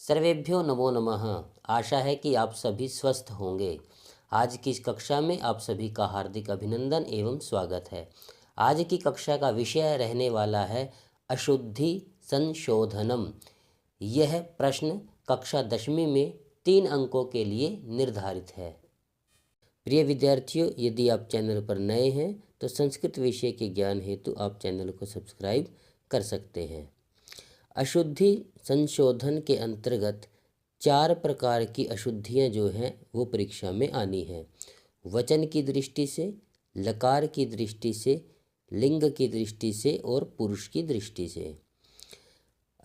सर्वेभ्यो नमो नमः। आशा है कि आप सभी स्वस्थ होंगे। आज की इस कक्षा में आप सभी का हार्दिक अभिनंदन एवं स्वागत है। आज की कक्षा का विषय रहने वाला है अशुद्धि संशोधनम। यह प्रश्न कक्षा 10वीं में 3 अंकों के लिए निर्धारित है। प्रिय विद्यार्थियों, यदि आप चैनल पर नए हैं तो संस्कृत विषय के ज्ञान हेतु आप चैनल को सब्सक्राइब कर सकते हैं। अशुद्धि संशोधन के अंतर्गत 4 प्रकार की अशुद्धियां जो हैं वो परीक्षा में आनी हैं। वचन की दृष्टि से, लकार की दृष्टि से, लिंग की दृष्टि से और पुरुष की दृष्टि से।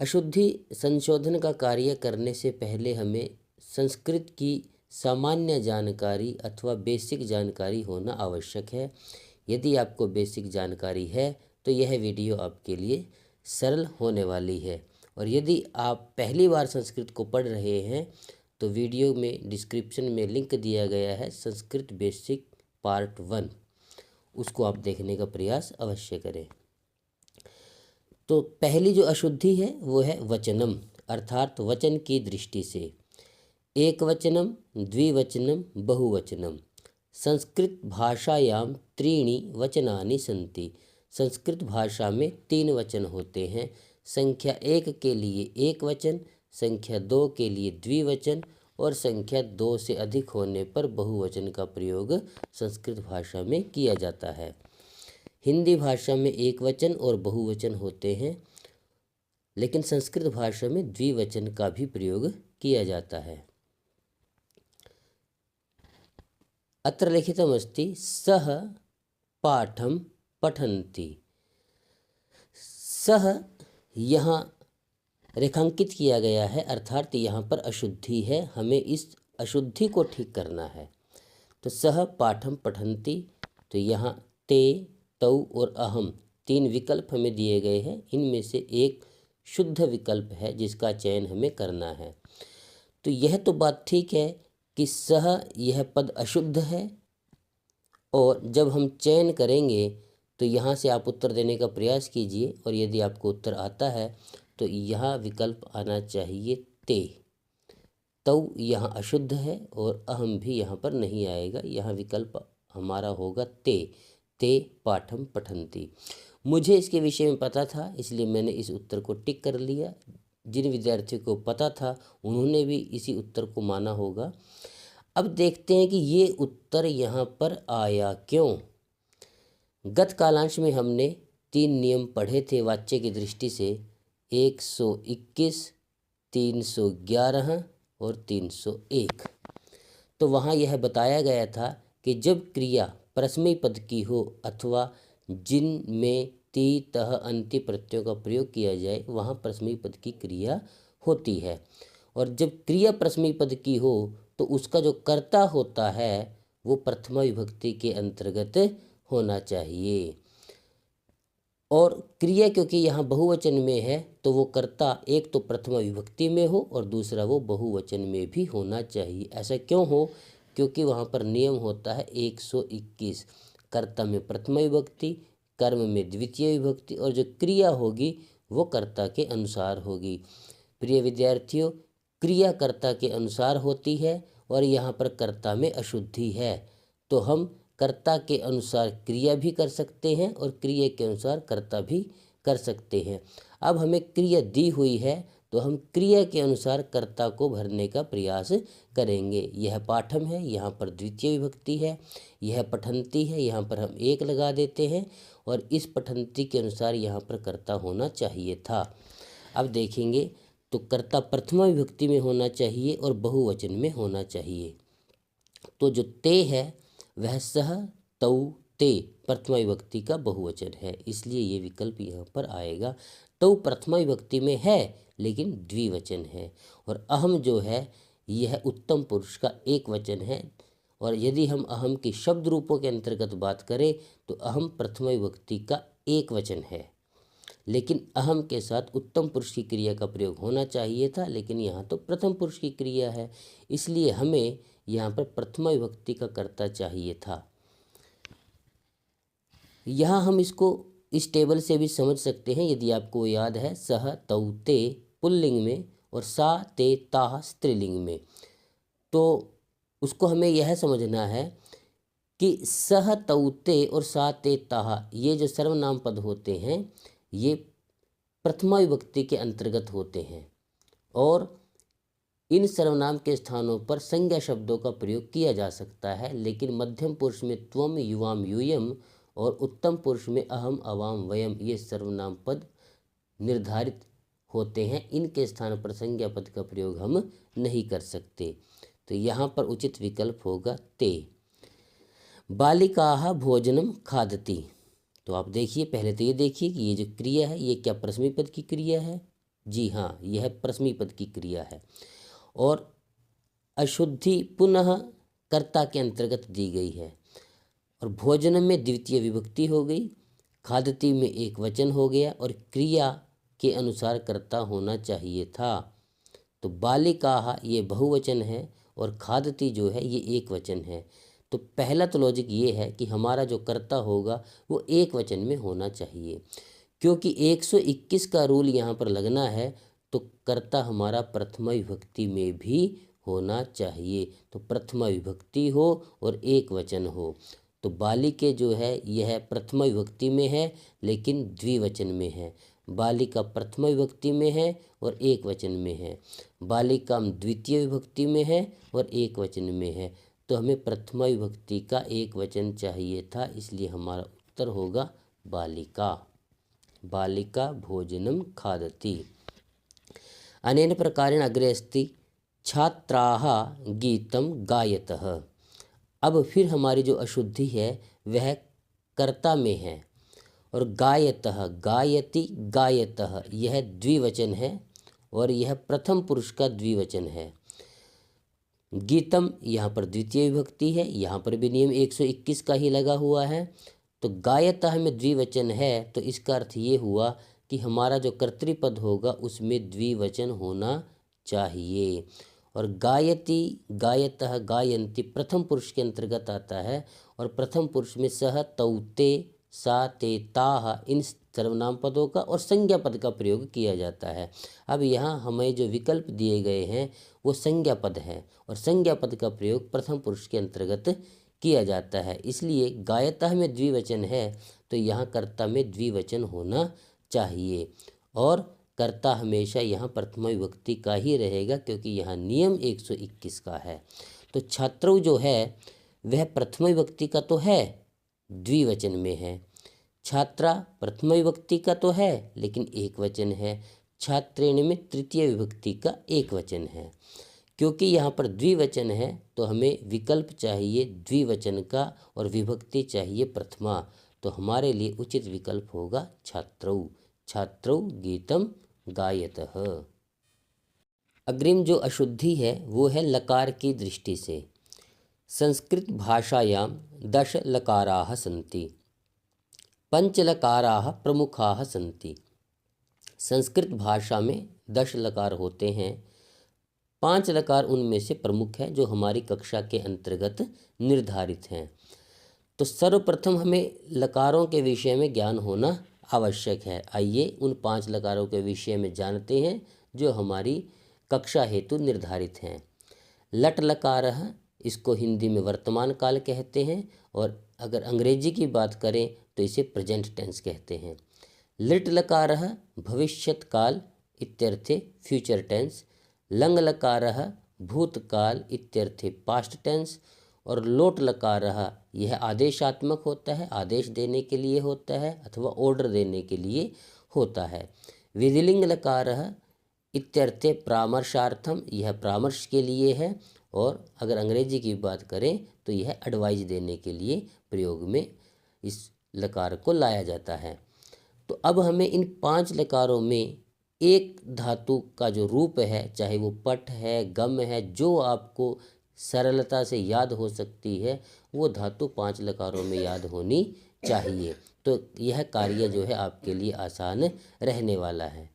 अशुद्धि संशोधन का कार्य करने से पहले हमें संस्कृत की सामान्य जानकारी अथवा बेसिक जानकारी होना आवश्यक है। यदि आपको बेसिक जानकारी है तो यह वीडियो आपके लिए सरल होने वाली है। और यदि आप पहली बार संस्कृत को पढ़ रहे हैं तो वीडियो में डिस्क्रिप्शन में लिंक दिया गया है संस्कृत बेसिक पार्ट 1, उसको आप देखने का प्रयास अवश्य करें। तो पहली जो अशुद्धि है वो है वचनम, अर्थात वचन की दृष्टि से। एक वचनम, द्विवचनम, बहुवचनम। संस्कृत भाषायां त्रीणि वचनानि सन्ति। संस्कृत भाषा में 3 वचन होते हैं। संख्या 1 के लिए एक वचन, संख्या 2 के लिए द्विवचन और संख्या 2 से अधिक होने पर बहुवचन का प्रयोग संस्कृत भाषा में किया जाता है। हिंदी भाषा में एक वचन और बहुवचन होते हैं, लेकिन संस्कृत भाषा में द्विवचन का भी प्रयोग किया जाता है। अत्र लिखितमस्ति सः पाठं पठन्ति। सः यहाँ रेखांकित किया गया है, अर्थात यहाँ पर अशुद्धि है, हमें इस अशुद्धि को ठीक करना है। तो सः पाठं पठन्ति, तो यहाँ ते, तौ और अहम 3 विकल्प हमें दिए गए हैं। इनमें से एक शुद्ध विकल्प है जिसका चयन हमें करना है। तो यह तो बात ठीक है कि सः यह पद अशुद्ध है, और जब हम चयन करेंगे तो यहाँ से आप उत्तर देने का प्रयास कीजिए, और यदि आपको उत्तर आता है तो यहाँ विकल्प आना चाहिए ते। तौ यहाँ अशुद्ध है और अहम भी यहाँ पर नहीं आएगा, यहाँ विकल्प हमारा होगा ते। ते पाठम पठन्ति। मुझे इसके विषय में पता था, इसलिए मैंने इस उत्तर को टिक कर लिया। जिन विद्यार्थियों को पता था उन्होंने भी इसी उत्तर को माना होगा। अब देखते हैं कि ये उत्तर यहाँ पर आया क्यों। गत कालांश में हमने 3 नियम पढ़े थे वाच्य की दृष्टि से, 121, 311 और 301। तो वहाँ यह बताया गया था कि जब क्रिया परस्मैपद पद की हो अथवा जिनमें ती तह अंति प्रत्ययों का प्रयोग किया जाए वहाँ परस्मैपद पद की क्रिया होती है। और जब क्रिया परस्मैपद पद की हो तो उसका जो कर्ता होता है वो प्रथमा विभक्ति के अंतर्गत होना चाहिए। और क्रिया क्योंकि यहाँ बहुवचन में है तो वो कर्ता एक तो प्रथमा विभक्ति में हो और दूसरा वो बहुवचन में भी होना चाहिए। ऐसा क्यों हो? क्योंकि वहाँ पर नियम होता है 121, कर्ता में प्रथमा विभक्ति, कर्म में द्वितीय विभक्ति, और जो क्रिया होगी वो कर्ता के अनुसार होगी। प्रिय विद्यार्थियों, क्रिया कर्ता के अनुसार होती है और यहाँ पर कर्ता में अशुद्धि है, तो हम कर्ता के अनुसार क्रिया भी कर सकते हैं और क्रिया के अनुसार कर्ता भी कर सकते हैं। अब हमें क्रिया दी हुई है तो हम क्रिया के अनुसार कर्ता को भरने का प्रयास करेंगे। यह पाठम है, यहाँ पर द्वितीय विभक्ति है। यह पठन्ति है, यहाँ पर हम 1 लगा देते हैं, और इस पठन्ति के अनुसार यहाँ पर कर्ता होना चाहिए था। अब देखेंगे तो कर्ता प्रथमा विभक्ति में होना चाहिए और बहुवचन में होना चाहिए। तो जो ते है वह सह, तौ, ते प्रथमा विभक्ति का बहुवचन है, इसलिए ये विकल्प यहाँ पर आएगा। तौ प्रथमा विभक्ति में है लेकिन द्विवचन है, और अहम जो है यह उत्तम पुरुष का एक वचन है। और यदि हम अहम के शब्द रूपों के अंतर्गत बात करें तो अहम प्रथमा विभक्ति का एक वचन है, लेकिन अहम के साथ उत्तम पुरुष की क्रिया का प्रयोग होना चाहिए था, लेकिन यहाँ तो प्रथम पुरुष की क्रिया है, इसलिए हमें यहाँ पर प्रथमा विभक्ति का कर्ता चाहिए था। यहाँ हम इसको इस टेबल से भी समझ सकते हैं। यदि आपको याद है, सह, तौ, ते पुल्लिंग में और सा ते ताह स्त्रीलिंग में। तो उसको हमें यह समझना है कि सह तौते और सा ते ताह ये जो सर्वनाम पद होते हैं ये प्रथमा विभक्ति के अंतर्गत होते हैं और इन सर्वनाम के स्थानों पर संज्ञा शब्दों का प्रयोग किया जा सकता है, लेकिन मध्यम पुरुष में त्वम युवाम यूयम और उत्तम पुरुष में अहम अवाम वयम ये सर्वनाम पद निर्धारित होते हैं। इनके स्थान पर संज्ञा पद का प्रयोग हम नहीं कर सकते। तो यहाँ पर उचित विकल्प होगा ते। बालिकाः भोजनम खादति। तो आप देखिए, पहले तो ये देखिए कि ये जो क्रिया है ये क्या प्रथमी पद की क्रिया है? जी हाँ, यह प्रथमी पद की क्रिया है और अशुद्धि पुनः कर्ता के अंतर्गत दी गई है और भोजन में द्वितीय विभक्ति हो गई, खादति में एक वचन हो गया और क्रिया के अनुसार कर्ता होना चाहिए था। तो बालिकाः ये बहुवचन है और खादति जो है ये एक वचन है। तो पहला तो लॉजिक ये है कि हमारा जो कर्ता होगा वो एक वचन में होना चाहिए, क्योंकि 121 का रूल यहाँ पर लगना है तो कर्ता हमारा प्रथमा विभक्ति में भी होना चाहिए। तो प्रथमा विभक्ति हो और एक वचन हो। तो बालिके जो है यह प्रथमा विभक्ति में है लेकिन द्विवचन में है। बालिका प्रथमा विभक्ति में है और एक वचन में है। बालिका द्वितीय विभक्ति में है और एक वचन में है। तो हमें प्रथमा विभक्ति का एक वचन चाहिए था, इसलिए हमारा उत्तर होगा बालिका। बालिका भोजनम खादति। अनेन प्रकारेण अग्रे अस्ति छात्राः गीतं गायतः। अब फिर हमारी जो अशुद्धि है वह कर्ता में है और गायतः गायति गायतः यह द्विवचन है और यह प्रथम पुरुष का द्विवचन है। गीतम यहाँ पर द्वितीय विभक्ति है, यहाँ पर भी नियम 121 का ही लगा हुआ है। तो गायतः में द्विवचन है तो इसका अर्थ ये हुआ कि हमारा जो कर्तृपद होगा उसमें द्विवचन होना चाहिए। और गायति गायतः गायन्ति प्रथम पुरुष के अंतर्गत आता है और प्रथम पुरुष में सह तौते सा ते ताह इन सर्वनाम पदों का और संज्ञा पद का प्रयोग किया जाता है। अब यहाँ हमें जो विकल्प दिए गए हैं वो संज्ञा पद है और संज्ञा पद का प्रयोग प्रथम पुरुष के अंतर्गत किया जाता है, इसलिए गायतः में द्विवचन है तो यहाँ कर्ता में द्विवचन होना चाहिए और कर्ता हमेशा यहाँ प्रथमा विभक्ति का ही रहेगा क्योंकि यहाँ नियम 121 का है। तो छात्रौ जो है वह प्रथमा विभक्ति का तो है, द्विवचन में है। छात्रा प्रथमा विभक्ति का तो है लेकिन एक वचन है। छात्रेण में तृतीय विभक्ति का एक वचन है। क्योंकि यहाँ पर द्विवचन है तो हमें विकल्प चाहिए द्विवचन का और विभक्ति चाहिए प्रथमा। तो हमारे लिए उचित विकल्प होगा छात्रौ। छात्रौ गीतम गायतः। अग्रिम जो अशुद्धि है वो है लकार की दृष्टि से। संस्कृत भाषायां 10 लकाराः सन्ति, 5 लकाराः प्रमुखाः सन्ति। संस्कृत भाषा में 10 लकार होते हैं, 5 लकार उनमें से प्रमुख है जो हमारी कक्षा के अंतर्गत निर्धारित हैं। तो सर्वप्रथम हमें लकारों के विषय में ज्ञान होना आवश्यक है। आइए उन 5 लकारों के विषय में जानते हैं जो हमारी कक्षा हेतु निर्धारित हैं। लट लकारः, इसको हिंदी में वर्तमान काल कहते हैं और अगर अंग्रेजी की बात करें तो इसे प्रेजेंट टेंस कहते हैं। लिट लकारः भविष्यत काल इत्यर्थे फ्यूचर टेंस। लंग लकारः भूतकाल इत्यर्थे पास्ट टेंस। और लोट लकारः यह आदेशात्मक होता है, आदेश देने के लिए होता है अथवा ऑर्डर देने के लिए होता है। विधिलिंग लकारः इत्यर्थे परामर्शार्थम, यह परामर्श के लिए है और अगर अंग्रेजी की बात करें तो यह एडवाइस देने के लिए प्रयोग में इस लकार को लाया जाता है। तो अब हमें इन 5 लकारों में एक धातु का जो रूप है, चाहे वो पट है, गम है, जो आपको सरलता से याद हो सकती है वो धातु 5 लकारों में याद होनी चाहिए। तो यह कार्य जो है आपके लिए आसान रहने वाला है।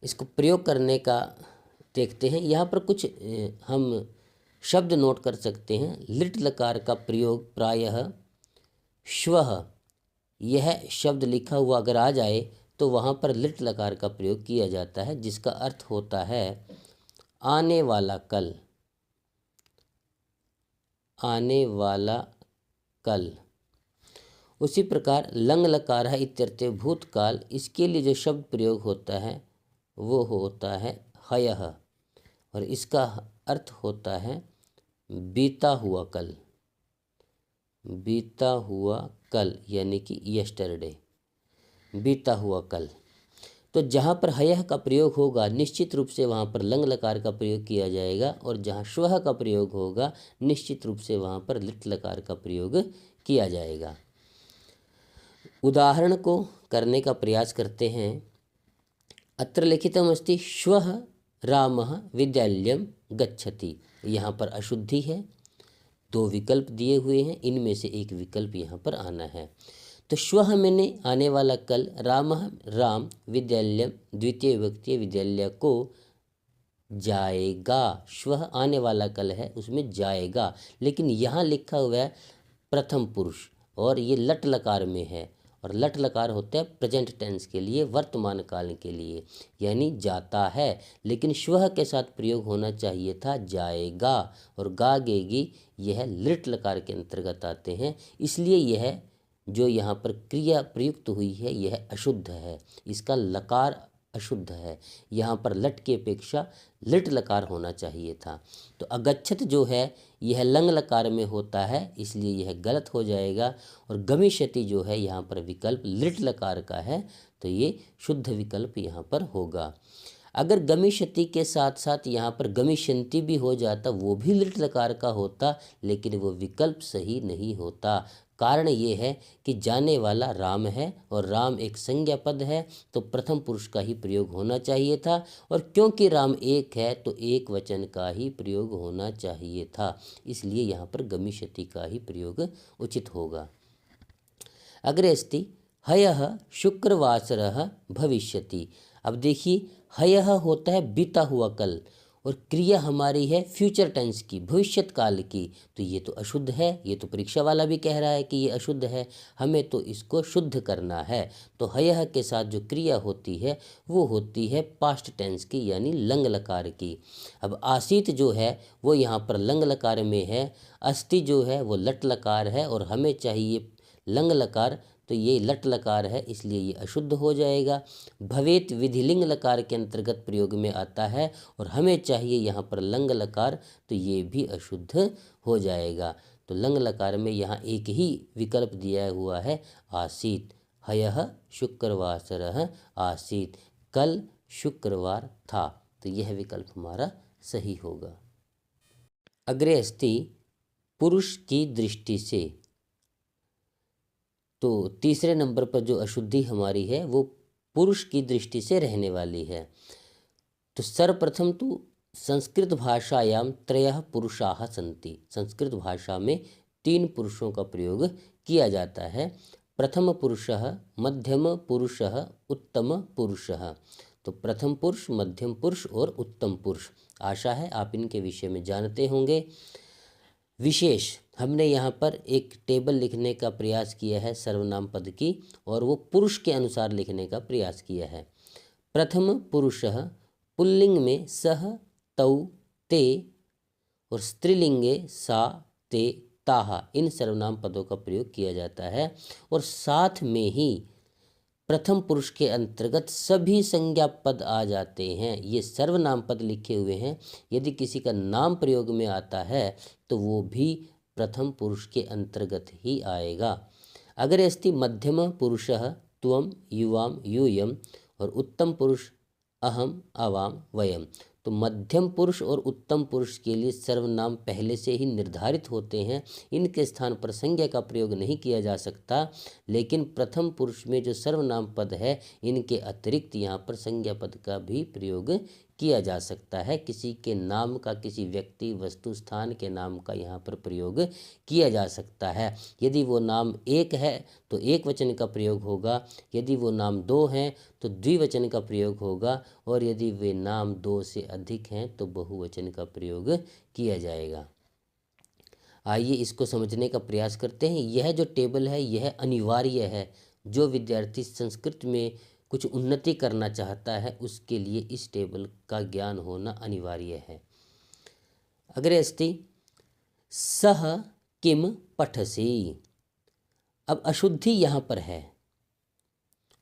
इसको प्रयोग करने का देखते हैं। यहाँ पर कुछ हम शब्द नोट कर सकते हैं। लिट लकार का प्रयोग प्रायः श्वः, यह शब्द लिखा हुआ अगर आ जाए तो वहाँ पर लिट लकार का प्रयोग किया जाता है, जिसका अर्थ होता है आने वाला कल, आने वाला कल। उसी प्रकार लंग लकारः इत्यर्थे भूतकाल, इसके लिए जो शब्द प्रयोग होता है वो होता है हयः, और इसका अर्थ होता है बीता हुआ कल, बीता हुआ कल यानी कि यस्टरडे, बीता हुआ कल। तो जहाँ पर हयः का प्रयोग होगा निश्चित रूप से वहाँ पर लंग लकार का प्रयोग किया जाएगा, और जहाँ श्वः का प्रयोग होगा निश्चित रूप से वहाँ पर लिट लकार का प्रयोग किया जाएगा। उदाहरण को करने का प्रयास करते हैं। अत्र लिखितमस्ति श्वः रामः विद्यालयं गच्छति। यहाँ पर अशुद्धि है, दो विकल्प दिए हुए हैं, इनमें से एक विकल्प यहाँ पर आना है। तो श्वः मैंने आने वाला कल, रामः राम, विद्यालयं द्वितीय विभक्ति विद्यालय को जाएगा। श्वः आने वाला कल है, उसमें जाएगा, लेकिन यहाँ लिखा हुआ है प्रथम पुरुष और ये लट लकार में है, और लट लकार होता है प्रेजेंट टेंस के लिए, वर्तमान काल के लिए, यानी जाता है। लेकिन श्वः के साथ प्रयोग होना चाहिए था जाएगा, और गागेगी यह लिट लकार के अंतर्गत आते हैं, इसलिए यह जो यहाँ पर क्रिया प्रयुक्त हुई है यह अशुद्ध है, इसका लकार अशुद्ध है। यहाँ पर लट की अपेक्षा लिट लकार होना चाहिए था। तो अगच्छत जो है यह लंग लकार में होता है, इसलिए यह गलत हो जाएगा। और गमिष्यति जो है यहाँ पर विकल्प लिट लकार का है, तो ये शुद्ध विकल्प यहाँ पर होगा। अगर गमिष्यति के साथ साथ यहाँ पर गमिष्यन्ति भी हो जाता, वो भी लिट लकार का होता, लेकिन वो विकल्प सही नहीं होता। कारण ये है कि जाने वाला राम है, और राम एक संज्ञा पद है, तो प्रथम पुरुष का ही प्रयोग होना चाहिए था, और क्योंकि राम एक है तो एक वचन का ही प्रयोग होना चाहिए था, इसलिए यहाँ पर गमिष्यति का ही प्रयोग उचित होगा। अग्रे अस्ति हयः शुक्रवासरः भविष्यति। अब देखिए हयः होता है बीता हुआ कल, और क्रिया हमारी है फ्यूचर टेंस की, भविष्यत काल की, तो ये तो अशुद्ध है। ये तो परीक्षा वाला भी कह रहा है कि ये अशुद्ध है, हमें तो इसको शुद्ध करना है। तो हयः के साथ जो क्रिया होती है वो होती है पास्ट टेंस की, यानी लंग लकार की। अब आसीत जो है वो यहाँ पर लंग लकार में है, अस्ति जो है वो लट लकार है, और हमें चाहिए लंग लकार, तो ये लट लकार है, इसलिए ये अशुद्ध हो जाएगा। भवेत विधिलिंग लकार के अंतर्गत प्रयोग में आता है, और हमें चाहिए यहाँ पर लंग लकार, तो ये भी अशुद्ध हो जाएगा। तो लंग लकार में यहाँ एक ही विकल्प दिया हुआ है आसीत। हयः शुक्रवासरः आसीत, कल शुक्रवार था, तो यह विकल्प हमारा सही होगा। अग्रे अस्ति पुरुष की दृष्टि से। तो तीसरे नंबर पर जो अशुद्धि हमारी है वो पुरुष की दृष्टि से रहने वाली है। तो सर्वप्रथम तो संस्कृत भाषायां त्रयः पुरुषाः सन्ति। संस्कृत भाषा में 3 पुरुषों का प्रयोग किया जाता है। प्रथम पुरुषः, मध्यम पुरुषः, उत्तम पुरुषः। तो प्रथम पुरुष, मध्यम पुरुष और उत्तम पुरुष। आशा है आप इनके विषय में जानते होंगे। विशेष हमने यहाँ पर एक टेबल लिखने का प्रयास किया है सर्वनाम पद की, और वो पुरुष के अनुसार लिखने का प्रयास किया है। प्रथम पुरुषः पुल्लिंग में सह, तौ, ते, और स्त्रीलिंगे सा, ते, ताहा, इन सर्वनाम पदों का प्रयोग किया जाता है। और साथ में ही प्रथम पुरुष के अंतर्गत सभी संज्ञा पद आ जाते हैं। ये सर्वनाम पद लिखे हुए हैं, यदि किसी का नाम प्रयोग में आता है तो वो भी प्रथम पुरुष के अंतर्गत ही आएगा। अग्रे अस्ति मध्यम पुरुषः त्वं, युवां, यूयं, और उत्तम पुरुष अहम, आवाम, वयम। तो मध्यम पुरुष और उत्तम पुरुष के लिए सर्वनाम पहले से ही निर्धारित होते हैं, इनके स्थान पर संज्ञा का प्रयोग नहीं किया जा सकता। लेकिन प्रथम पुरुष में जो सर्वनाम पद है इनके अतिरिक्त यहाँ पर संज्ञा पद का भी प्रयोग किया जा सकता है। किसी के नाम का, किसी व्यक्ति, वस्तु, स्थान के नाम का यहाँ पर प्रयोग किया जा सकता है। यदि वो नाम एक है तो एक वचन का प्रयोग होगा, यदि वो नाम 2 हैं तो द्विवचन का प्रयोग होगा, और यदि वे नाम 2 से अधिक हैं तो बहुवचन का प्रयोग किया जाएगा। आइए इसको समझने का प्रयास करते हैं। यह जो टेबल है यह अनिवार्य है। जो विद्यार्थी संस्कृत में कुछ उन्नति करना चाहता है, उसके लिए इस टेबल का ज्ञान होना अनिवार्य है। अग्रे अस्ति सह किम पठसि। अब अशुद्धि यहाँ पर है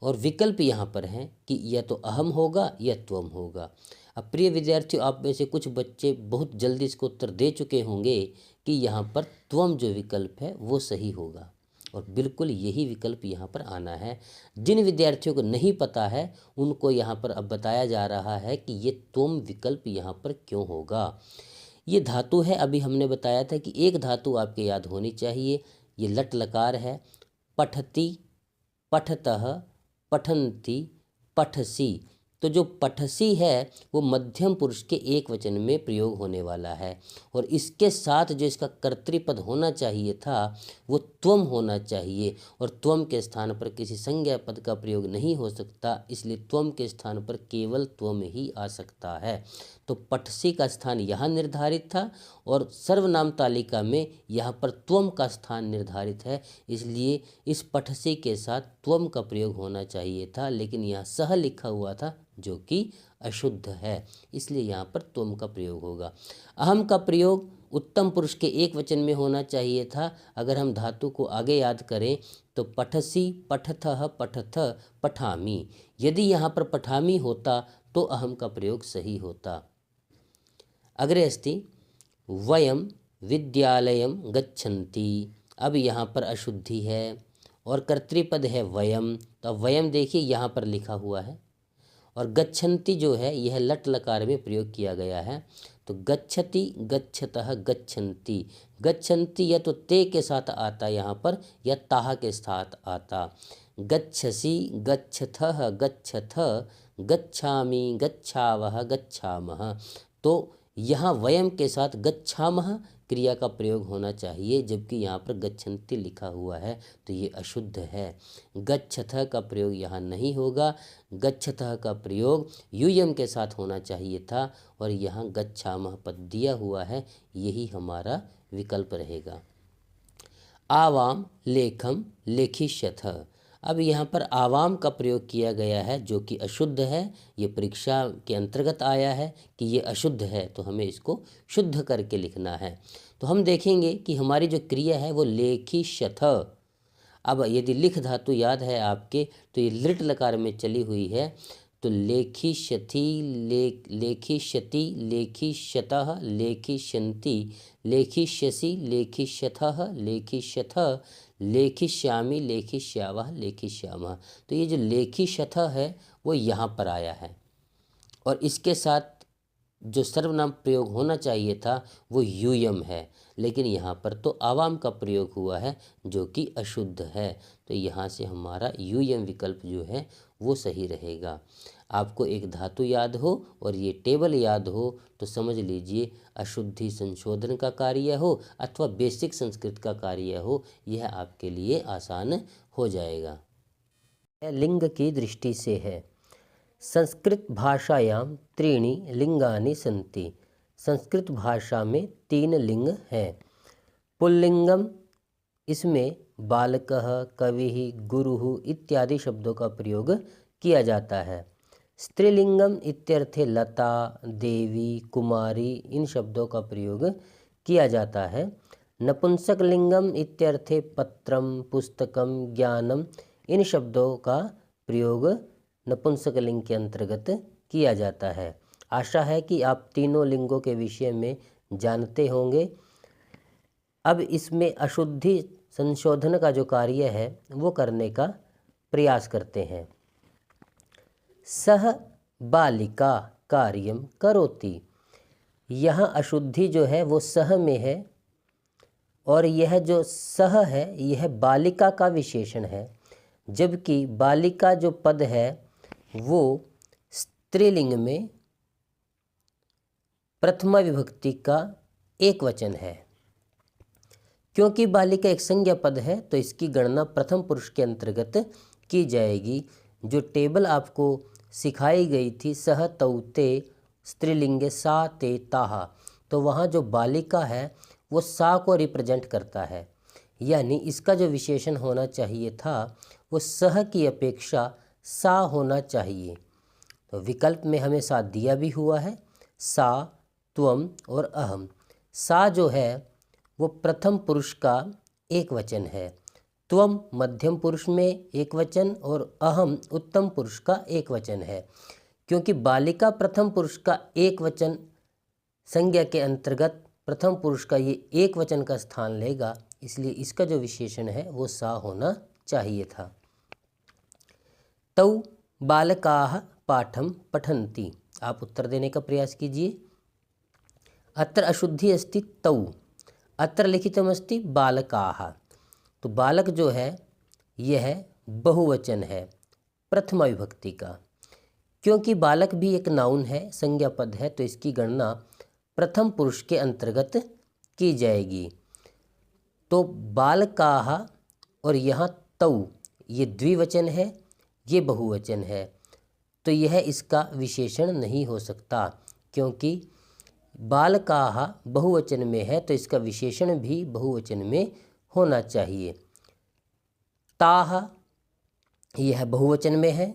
और विकल्प यहाँ पर है कि या तो अहम होगा या त्वम होगा। अब प्रिय विद्यार्थियों, आप में से कुछ बच्चे बहुत जल्दी इसको उत्तर दे चुके होंगे कि यहाँ पर त्वम जो विकल्प है वो सही होगा, और बिल्कुल यही विकल्प यहाँ पर आना है। जिन विद्यार्थियों को नहीं पता है उनको यहाँ पर अब बताया जा रहा है कि ये त्वम विकल्प यहाँ पर क्यों होगा। ये धातु है, अभी हमने बताया था कि एक धातु आपके याद होनी चाहिए, ये लट लकार है। पठति, पठतः, पठन्ति, पठसी। तो जो पठसी है वो मध्यम पुरुष के एक वचन में प्रयोग होने वाला है, और इसके साथ जो इसका कर्तृपद होना चाहिए था वो त्वम होना चाहिए, और त्वम के स्थान पर किसी संज्ञा पद का प्रयोग नहीं हो सकता, इसलिए त्वम के स्थान पर केवल त्वम ही आ सकता है। तो पठसी का स्थान यहाँ निर्धारित था और सर्वनाम तालिका में यहाँ पर त्वम का स्थान निर्धारित है, इसलिए इस पठसी के साथ त्वम का प्रयोग होना चाहिए था, लेकिन यहाँ सह लिखा हुआ था जो कि अशुद्ध है, इसलिए यहाँ पर त्वम का प्रयोग होगा। अहम का प्रयोग उत्तम पुरुष के एक वचन में होना चाहिए था। अगर हम धातु को आगे याद करें तो पठसी, पठथः, पठथ, पठामी। यदि यहाँ पर पठामी होता तो अहम का प्रयोग सही होता। अग्रे अस्ति वयम विद्यालयम गच्छन्ति। अब यहाँ पर अशुद्धि है और कर्तृपद है वयम, तो अब वयम देखिए यहाँ पर लिखा हुआ है, और गच्छन्ति जो है यह लट लकार में प्रयोग किया गया है। तो गच्छति, गच्छतः, गच्छन्ति। गच्छन्ति या तो ते के साथ आता यहाँ पर या ताह के साथ आता। गच्छसि, गच्छथः, गच्छथ, गच्छामि, गच्छावः, गच्छामः। तो यहाँ वयम के साथ गच्छामः क्रिया का प्रयोग होना चाहिए, जबकि यहाँ पर गच्छन्ति लिखा हुआ है, तो ये अशुद्ध है। गच्छथः का प्रयोग यहाँ नहीं होगा, गच्छतः का प्रयोग यूयम के साथ होना चाहिए था, और यहाँ गच्छामः पद दिया हुआ है, यही हमारा विकल्प रहेगा। आवाम लेखम लेखिष्यथ। अब यहाँ पर आवाम का प्रयोग किया गया है जो कि अशुद्ध है। ये परीक्षा के अंतर्गत आया है कि ये अशुद्ध है, तो हमें इसको शुद्ध करके लिखना है। तो हम देखेंगे कि हमारी जो क्रिया है वो लेखिष्यथ। अब यदि लिख धातु याद है आपके तो ये लिट लकार में चली हुई है, तो लेखिष्यथि, लेखिष्यति, लेखिष्यतः, लेखिष्यन्ति, लेखिष्यसि, लेखिष्यथः, लेखिष्यथ, लेखिष्यामि, लेखिष्यावः, लेखिष्यामः। तो ये जो लेखिष्यथ है वो यहाँ पर आया है, और इसके साथ जो सर्वनाम प्रयोग होना चाहिए था वो यूयम है, लेकिन यहाँ पर तो आवाम का प्रयोग हुआ है जो कि अशुद्ध है। तो यहाँ से हमारा यूयम विकल्प जो है वो सही रहेगा। आपको एक धातु याद हो और ये टेबल याद हो तो समझ लीजिए अशुद्धि संशोधन का कार्य हो अथवा बेसिक संस्कृत का कार्य हो, यह आपके लिए आसान हो जाएगा। लिंग की दृष्टि से है। संस्कृत भाषायां त्रीणि लिंगानि सन्ति। संस्कृत भाषा में 3 लिंग हैं। पुल्लिंगम, इसमें बालकः, कविः, गुरुः इत्यादि शब्दों का प्रयोग किया जाता है। स्त्रीलिंगम इत्यर्थे लता, देवी, कुमारी इन शब्दों का प्रयोग किया जाता है। नपुंसक लिंगम इत्यर्थे पत्रम, पुस्तकम, ज्ञानम इन शब्दों का प्रयोग नपुंसक लिंग के अंतर्गत किया जाता है। आशा है कि आप तीनों लिंगों के विषय में जानते होंगे। अब इसमें अशुद्धि संशोधन का जो कार्य है वो करने का प्रयास करते हैं। सह बालिका कार्यम करोति। यहाँ अशुद्धि जो है वो सह में है, और यह जो सह है यह बालिका का विशेषण है, जबकि बालिका जो पद है वो स्त्रीलिंग में प्रथमा विभक्ति का एक वचन है। क्योंकि बालिका एक संज्ञा पद है तो इसकी गणना प्रथम पुरुष के अंतर्गत की जाएगी। जो टेबल आपको सिखाई गई थी सह तौते स्त्रीलिंगे सा ते ताहा, तो वहाँ जो बालिका है वो सा को रिप्रेजेंट करता है, यानी इसका जो विशेषण होना चाहिए था वो सह की अपेक्षा सा होना चाहिए। तो विकल्प में हमें सा दिया भी हुआ है, सा, त्वम और अहम। सा जो है वो प्रथम पुरुष का एक वचन है, त्वम मध्यम पुरुष में एक वचन और अहम उत्तम पुरुष का एक वचन है। क्योंकि बालिका प्रथम पुरुष का एक वचन संज्ञा के अंतर्गत प्रथम पुरुष का ये एक वचन का स्थान लेगा, इसलिए इसका जो विशेषण है वो सा होना चाहिए था। तौ बालकाः पाठं पठन्ति। आप उत्तर देने का प्रयास कीजिए। अत्र अशुद्धि अस्ति तौ, अत्र लिखितमस्ति बालकाः। तो बालक जो है यह बहुवचन है प्रथमा विभक्ति का। क्योंकि बालक भी एक नाउन है, संज्ञा पद है, तो इसकी गणना प्रथम पुरुष के अंतर्गत की जाएगी। तो बालकाः और यहाँ तौ ये द्विवचन है, ये बहुवचन है, तो यह इसका विशेषण नहीं हो सकता। क्योंकि बालकाः बहुवचन में है तो इसका विशेषण भी बहुवचन में होना चाहिए। ताः यह बहुवचन में है,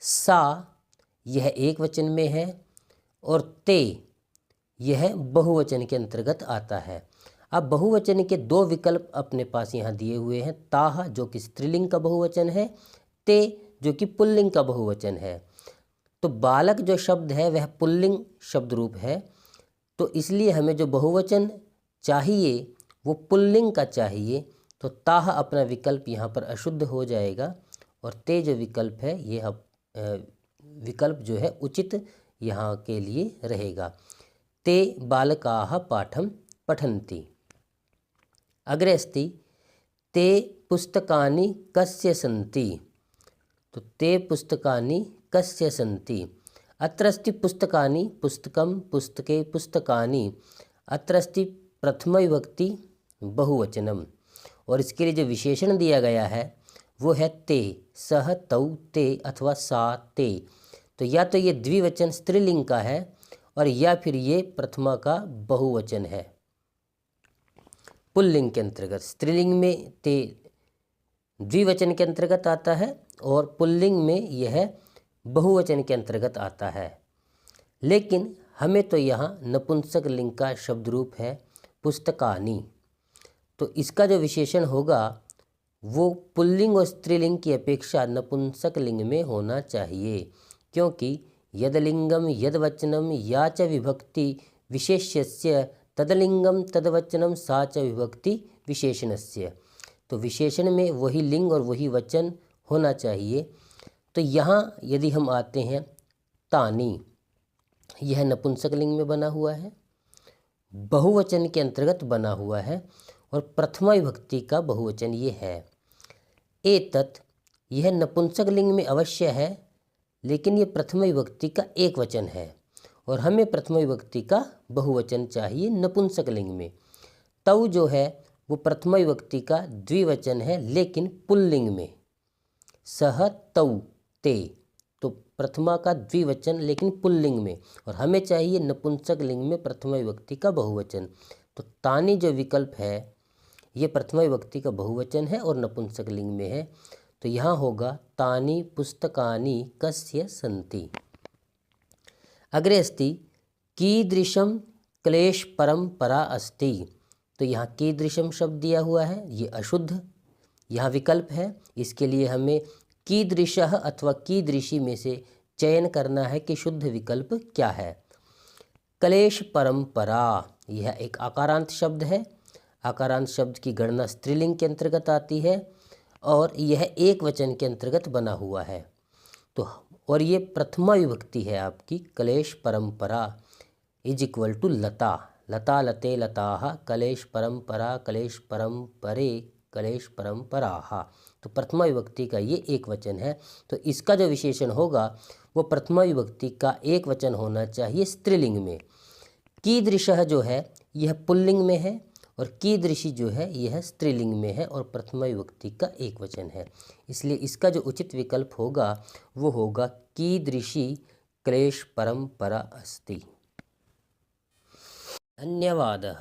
सा यह एक वचन में है और ते यह बहुवचन के अंतर्गत आता है। अब बहुवचन के दो विकल्प अपने पास यहाँ दिए हुए हैं, ताः जो कि स्त्रीलिंग का बहुवचन है, ते जो कि पुल्लिंग का बहुवचन है। तो बालक जो शब्द है वह पुल्लिंग शब्द रूप है, तो इसलिए हमें जो बहुवचन चाहिए वो पुल्लिंग का चाहिए। तो ताः अपना विकल्प यहाँ पर अशुद्ध हो जाएगा और ते जो विकल्प है ये विकल्प जो है उचित यहाँ के लिए रहेगा। ते बालकाः पाठं पठन्ति। अग्रे अस्ति ते पुस्तकानि कस्य सन्ति। तो ते पुस्तकानि कस्य सन्ति। अत्र अस्ति पुस्तकानि, पुस्तकं, पुस्तके, पुस्तकानि। अत्र अस्ति प्रथमा विभक्ति बहुवचनम और इसके लिए जो विशेषण दिया गया है वो है ते, सह, तौ, ते अथवा सा, ते। तो या तो ये द्विवचन स्त्रीलिंग का है और या फिर ये प्रथमा का बहुवचन है पुल्लिंग के अंतर्गत। स्त्रीलिंग में ते द्विवचन के अंतर्गत आता है और पुल्लिंग में यह बहुवचन के अंतर्गत आता है। लेकिन हमें तो यहाँ नपुंसक लिंग का शब्द रूप है पुस्तकानि, तो इसका जो विशेषण होगा वो पुल्लिंग और स्त्रीलिंग की अपेक्षा नपुंसक लिंग में होना चाहिए। क्योंकि यदलिंगम यदवचनम या च विभक्ति विशेष्यस्य तदलिंगम तदवचनम सा च विभक्ति विशेषणस्य। तो विशेषण में वही लिंग और वही वचन होना चाहिए। तो यहाँ यदि हम आते हैं तानी, यह नपुंसक लिंग में बना हुआ है, बहुवचन के अंतर्गत बना हुआ है और प्रथमा विभक्ति का बहुवचन ये है। एतत् यह नपुंसक लिंग में अवश्य है, लेकिन ये प्रथमा विभक्ति का एक वचन है और हमें प्रथमा विभक्ति का बहुवचन चाहिए नपुंसक लिंग में। तौ जो है वो प्रथमा विभक्ति का द्विवचन है लेकिन पुल्लिंग में, सह, तौ, ते, तो प्रथमा का द्विवचन लेकिन पुल्लिंग में, और हमें चाहिए नपुंसक लिंग में प्रथमा विभक्ति का बहुवचन। तो तानी जो विकल्प है ये प्रथमा विभक्ति का बहुवचन है और नपुंसक लिंग में है, तो यहाँ होगा तानि पुस्तकानि कस्य सन्ति। अग्रे अस्ति कीदृशं क्लेश परंपरा अस्ति। तो यहाँ कीदृशम शब्द दिया हुआ है, ये अशुद्ध यहाँ विकल्प है। इसके लिए हमें कीदृशः अथवा कीदृशी में से चयन करना है कि शुद्ध विकल्प क्या है। क्लेश परंपरा यह एक आकारांत शब्द है। आकारांत शब्द की गणना स्त्रीलिंग के अंतर्गत आती है और यह एक वचन के अंतर्गत बना हुआ है। तो और ये प्रथमा विभक्ति है आपकी। क्लेश परंपरा इज इक्वल टू लता, लता, लते, लताः, क्लेश परंपरा, क्लेश परंपरे, क्लेश परंपराः। तो प्रथमा विभक्ति का ये एक वचन है, तो इसका जो विशेषण होगा वो प्रथमा विभक्ति का एक वचन होना चाहिए स्त्रीलिंग में। कीदृशः जो है यह पुल्लिंग में है और कीदृशी जो है यह स्त्रीलिंग में है और प्रथमा विभक्ति का एक वचन है। इसलिए इसका जो उचित विकल्प होगा वो होगा कीदृशी क्लेश परंपरा अस्ति। धन्यवादः।